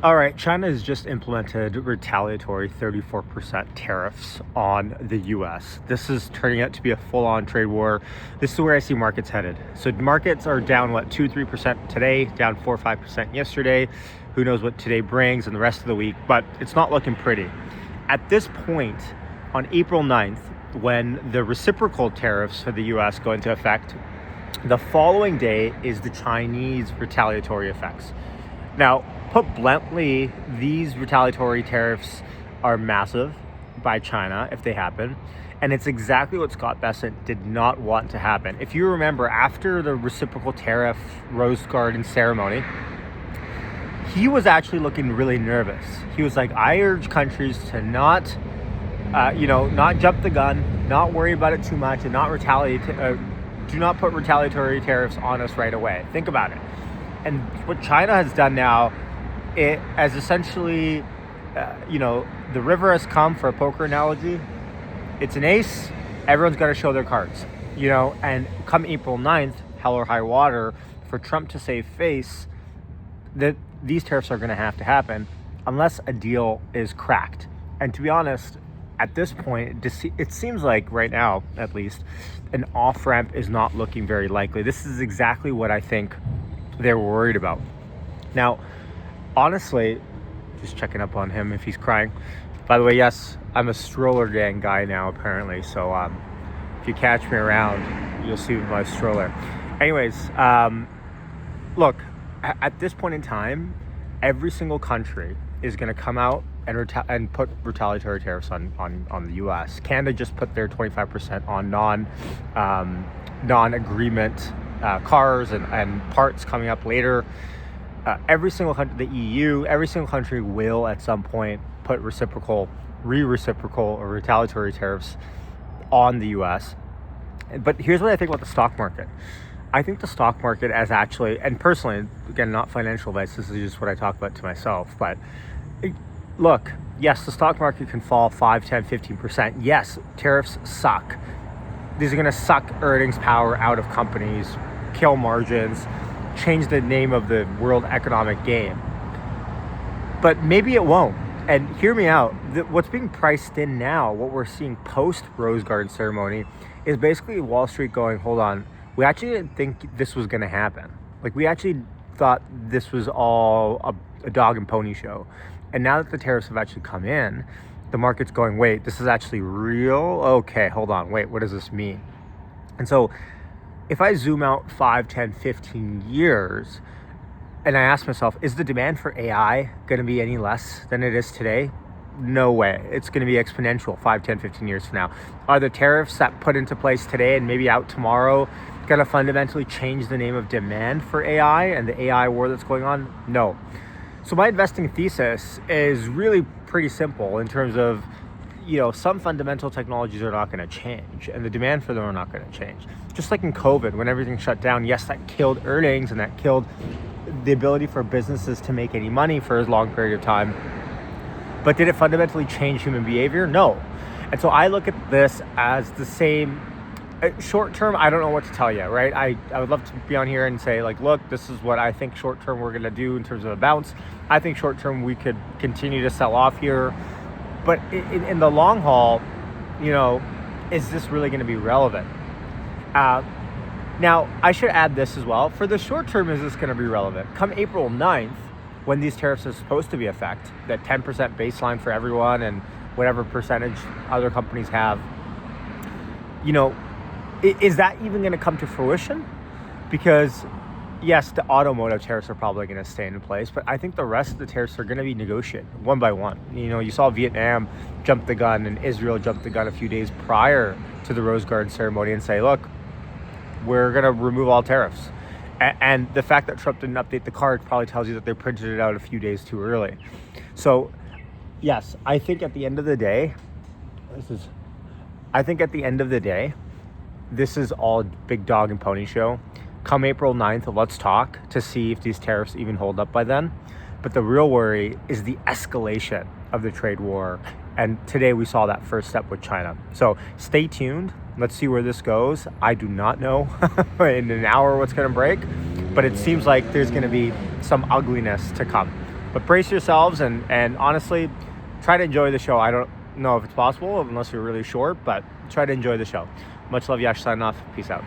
All right, China has just implemented retaliatory 34% tariffs on the US. This is turning out to be a full-on trade war. This is where I see markets headed. So markets are down, 2-3% today, down 4-5% yesterday. Who knows what today brings and the rest of the week, but it's not looking pretty. At this point, on April 9th, when the reciprocal tariffs for the US go into effect, the following day is the Chinese retaliatory effects. Now, put bluntly, these retaliatory tariffs are massive by China if they happen. And it's exactly what Scott Bessent did not want to happen. If you remember, after the reciprocal tariff Rose Garden ceremony, he was actually looking really nervous. He was like, I urge countries to not jump the gun, not worry about it too much, and not retaliate. Do not put retaliatory tariffs on us right away. Think about it. And what China has done now, it as essentially, the river has come, for a poker analogy. It's an ace. Everyone's got to show their cards, and come April 9th, hell or high water, for Trump to save face, that these tariffs are going to have to happen unless a deal is cracked. And to be honest, at this point, it seems like right now, at least, an off-ramp is not looking very likely. This is exactly what I think they're worried about. Now, honestly, just checking up on him if he's crying. By the way, yes, I'm a stroller gang guy now, apparently. So if you catch me around, you'll see my stroller. Anyways, look, at this point in time, every single country is going to come out and put retaliatory tariffs on the U.S. Canada just put their 25% on non-agreement cars and parts coming up later. Every single country, the EU, every single country will at some point put reciprocal or retaliatory tariffs on the US. But here's what I think about the stock market. I think the stock market as actually, and personally, again, not financial advice, this is just what I talk about to myself, but look, yes, the stock market can fall 5, 10, 15%. Yes, tariffs suck. These are going to suck earnings power out of companies, kill margins, change the name of the world economic game. But maybe it won't. And hear me out. What's being priced in now, what we're seeing post Rose Garden ceremony, is basically Wall Street going, hold on, we actually didn't think this was going to happen. Like, we actually thought this was all a dog and pony show. And now that the tariffs have actually come in, the market's going, wait, this is actually real? Okay, hold on, wait, what does this mean? And so if I zoom out 5, 10, 15 years, and I ask myself, is the demand for AI going to be any less than it is today? No way. It's going to be exponential 5, 10, 15 years from now. Are the tariffs that put into place today and maybe out tomorrow going to fundamentally change the name of demand for AI and the AI war that's going on? No. So my investing thesis is really pretty simple in terms of, some fundamental technologies are not going to change and the demand for them are not going to change. Just like in COVID, when everything shut down, yes, that killed earnings and that killed the ability for businesses to make any money for a long period of time. But did it fundamentally change human behavior? No. And so I look at this as the same. Short term, I don't know what to tell you, right? I would love to be on here and say, like, look, this is what I think short term we're going to do in terms of a bounce. I think short term we could continue to sell off here. But in the long haul, is this really going to be relevant? Now, I should add this as well. For the short term, is this going to be relevant? Come April 9th, when these tariffs are supposed to be effect, that 10% baseline for everyone and whatever percentage other companies have, is that even going to come to fruition? Because yes, the automotive tariffs are probably going to stay in place, but I think the rest of the tariffs are going to be negotiated one by one. You saw Vietnam jump the gun and Israel jump the gun a few days prior to the Rose Garden ceremony and say, look, we're going to remove all tariffs. And the fact that Trump didn't update the card probably tells you that they printed it out a few days too early. So yes, I think at the end of the day, this is all big dog and pony show. Come April 9th, let's talk to see if these tariffs even hold up by then. But the real worry is the escalation of the trade war. And today we saw that first step with China. So stay tuned. Let's see where this goes. I do not know in an hour what's going to break, but it seems like there's going to be some ugliness to come. But brace yourselves, and honestly, try to enjoy the show. I don't know if it's possible unless you're really short, but try to enjoy the show. Much love, Yash, signing off. Peace out.